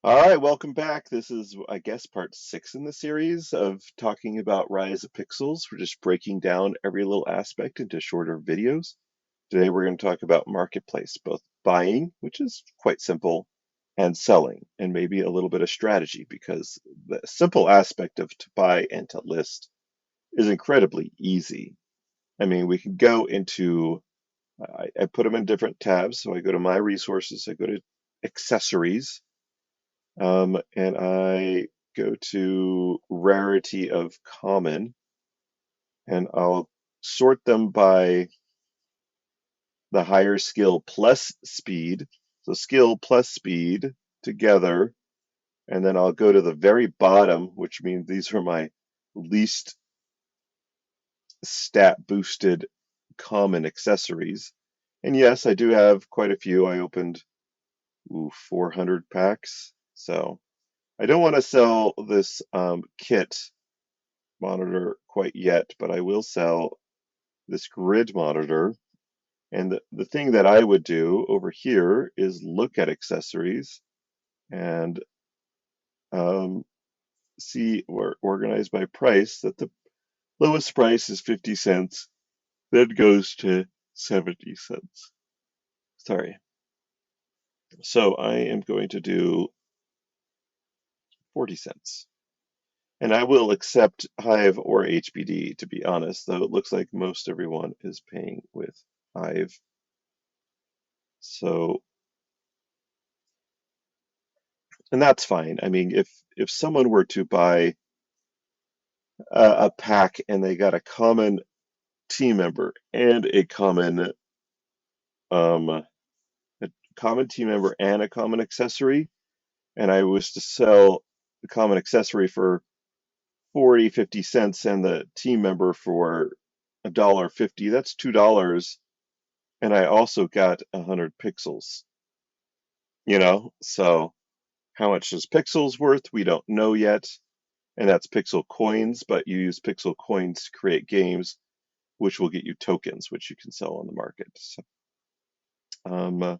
All right, welcome back. This is, I guess, part six in the series of talking about Rise of Pixels. We're just breaking down every little aspect into shorter videos. Today, we're going to talk about marketplace, both buying, which is quite simple, and selling, and maybe a little bit of strategy, because the simple aspect of to buy and to list is incredibly easy. I mean, we can go into, I put them in different tabs. So I go to My Resources, I go to Accessories, and I go to rarity of common, and I'll sort them by the higher skill plus speed. So skill plus speed together, and then I'll go to the very bottom, which means these are my least stat boosted common accessories. And yes, I do have quite a few. I opened 400 packs. So I don't want to sell this kit monitor quite yet, but I will sell this grid monitor. And the thing that I would do over here is look at accessories and um, see or organize by price that the lowest price is 50 cents, then goes to 70 cents. Sorry. So I am going to do 40 cents. And I will accept Hive or HBD, to be honest, though it looks like most everyone is paying with Hive. So, and that's fine. I mean, if someone were to buy a pack and they got a common team member and um, a common team member and a common accessory, and I was to sell the common accessory for 40, 50 cents and the team member for $1.50, that's $2, and I also got 100 pixels, So how much is pixels worth? We don't know yet. And that's pixel coins, but you use pixel coins to create games, which will get you tokens, which you can sell on the market. Um,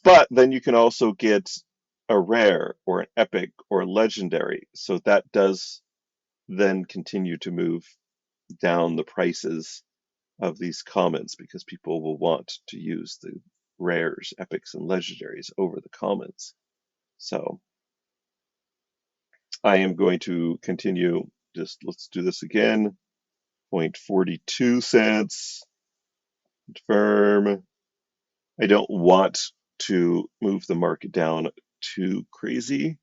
but then you can also get a rare or an epic or legendary. So that does then continue to move down the prices of these commons because people will want to use the rares, epics, and legendaries over the commons. So I am going to continue. Just let's do this again. 0.42 cents. Confirm. I don't want to move the market down too crazy,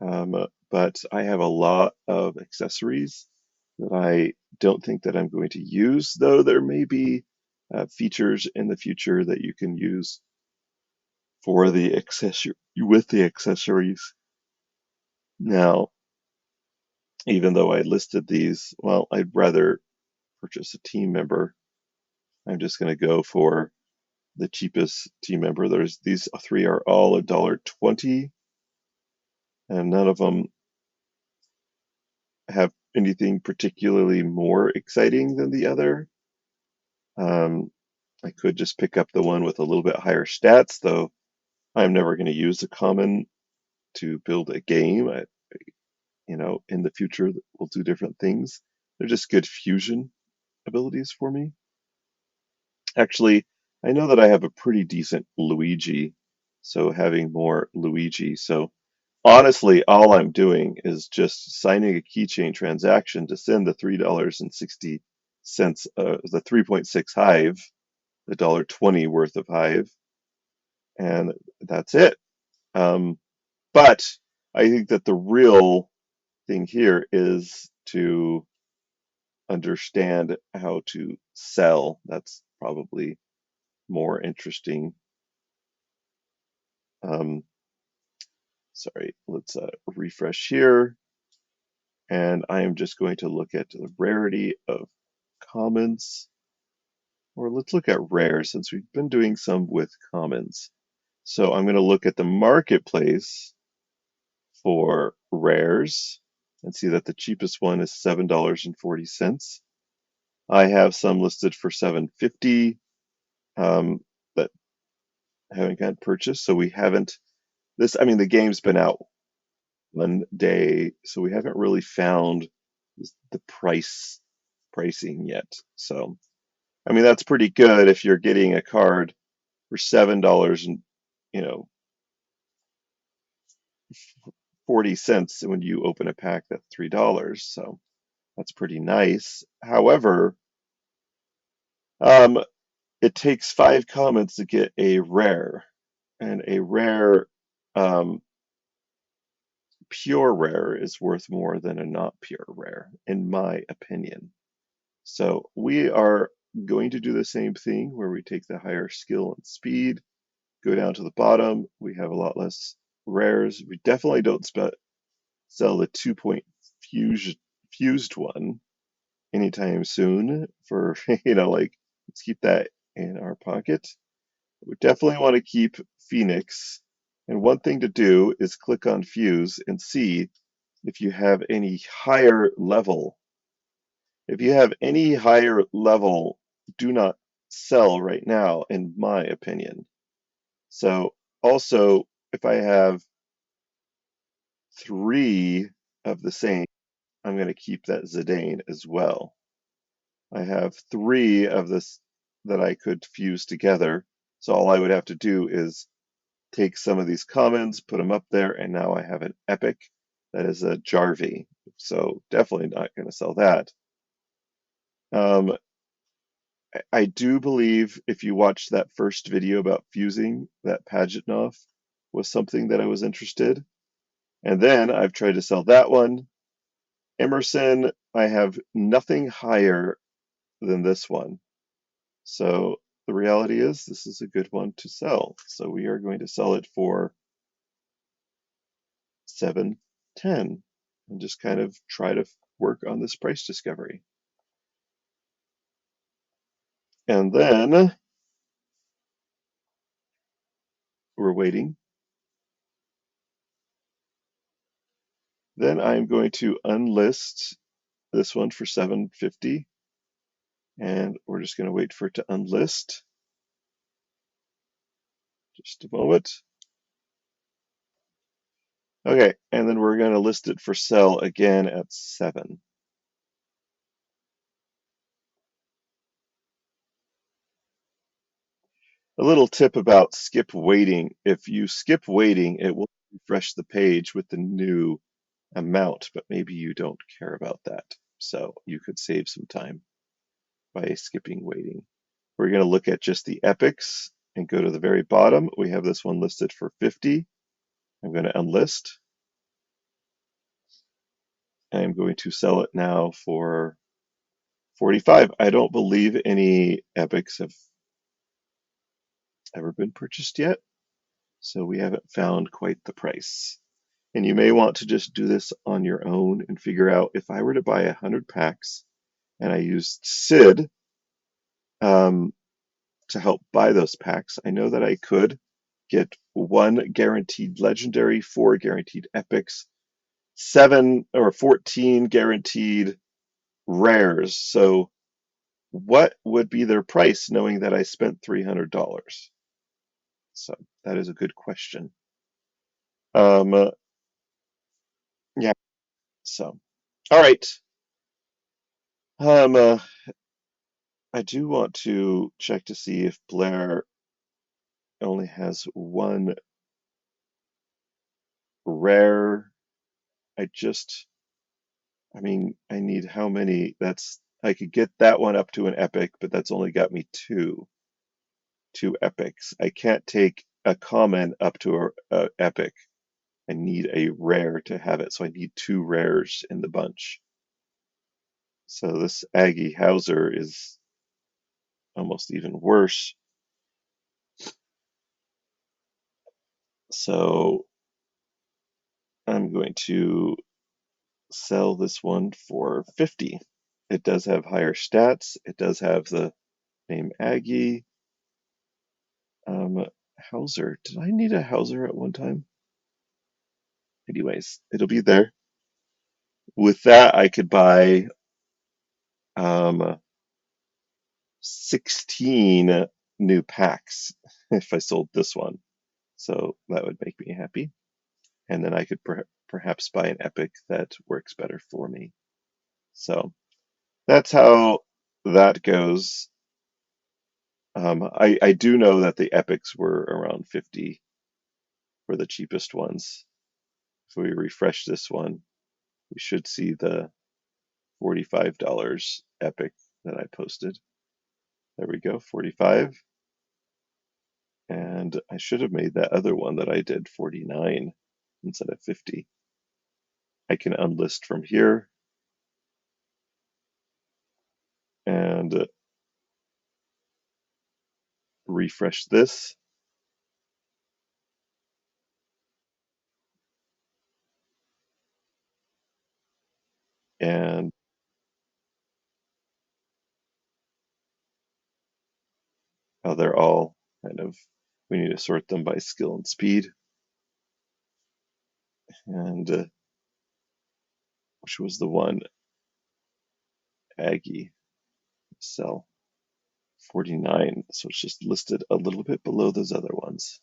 but I have a lot of accessories that I don't think that I'm going to use, though there may be features in the future that you can use for the accessory with the accessories. Now, even though I listed these, well, I'd rather purchase a team member. I'm just going to go for the cheapest team member. There's these three are all $1.20, and none of them have anything particularly more exciting than the other. Um, I could just pick up the one with a little bit higher stats, though I'm never going to use a common to build a game. In the future, we'll do different things. They're just good fusion abilities for me. Actually, I know that I have a pretty decent Luigi, so having more Luigi. So honestly, all I'm doing is just signing a keychain transaction to send the $3.60, the 3.6 Hive, the $1.20 worth of Hive, and that's it. Um, but I think that the real thing here is to understand how to sell. That's probably more interesting. Um, Sorry, let's refresh here. And I am just going to look at the rarity of commons, or let's look at rare since we've been doing some with commons. So I'm going to look at the marketplace for rares and see that the cheapest one is $7.40. I have some listed for $7.50 that haven't got purchased, so we haven't I mean, the game's been out 1 day, so we haven't really found the pricing yet. So, I mean, that's pretty good if you're getting a card for $7 and, you know, 40 cents when you open a pack that's $3. So that's pretty nice. However, um, it takes 5 commons to get a rare, and a rare, um, pure rare is worth more than a not pure rare, in my opinion. So we are going to do the same thing where we take the higher skill and speed, go down to the bottom. We have a lot less rares. We definitely don't sell the 2-point fused one anytime soon for, like, let's keep that in our pocket. We definitely want to keep Phoenix. And one thing to do is click on Fuse and see if you have any higher level. If you have any higher level, do not sell right now, in my opinion. So also, if I have 3 of the same, I'm going to keep that Zidane as well. I have 3 of this that I could fuse together. So all I would have to do is take some of these commons, put them up there, and now I have an epic that is a Jarvie. So definitely not going to sell that. Um, I do believe if you watched that first video about fusing, that Pajitnov was something that I was interested. And then I've tried to sell that one. Emerson, I have nothing higher than this one. So the reality is this is a good one to sell. So we are going to sell it for 710 and just kind of try to work on this price discovery. And then we're waiting. Then I'm going to unlist this one for 750, and we're just going to wait for it to unlist. Just a moment. Okay, and then we're going to list it for sell again at 7. A little tip about skip waiting. If you skip waiting, it will refresh the page with the new amount, but maybe you don't care about that. So you could save some time by skipping waiting. We're going to look at just the epics and go to the very bottom. We have this one listed for 50. I'm going to unlist. I'm going to sell it now for 45. I don't believe any epics have ever been purchased yet, so we haven't found quite the price. And you may want to just do this on your own and figure out if I were to buy 100 packs and I used Sid to help buy those packs, I know that I could get 1 guaranteed legendary, 4 guaranteed epics, 7 or 14 guaranteed rares. So what would be their price knowing that I spent $300? So that is a good question. Um, yeah, so all right. Um, uh, I do want to check to see if Blair only has 1 rare. I mean, I need how many? I could get that one up to an epic, but that's only got me two epics. I can't take a common up to a epic. I need a rare to have it, so I need 2 rares in the bunch. So this Aggie Hauser is almost even worse. So I'm going to sell this one for 50. It does have higher stats. It does have the name Aggie. Hauser. Did I need a Hauser at one time? Anyways, it'll be there. With that, I could buy 16 new packs if I sold this one. So that would make me happy. And then I could perhaps buy an Epic that works better for me. So that's how that goes. I do know that the Epics were around 50 for the cheapest ones. If we refresh this one, we should see the $45 Epic that I posted. There we go, 45. And I should have made that other one that I did 49 instead of 50. I can unlist from here and refresh this. And they're all kind of, we need to sort them by skill and speed. And which was the one? Aggie, cell 49. So it's just listed a little bit below those other ones.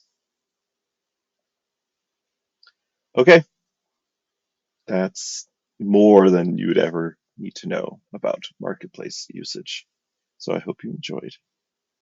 Okay, that's more than you would ever need to know about marketplace usage. So I hope you enjoyed.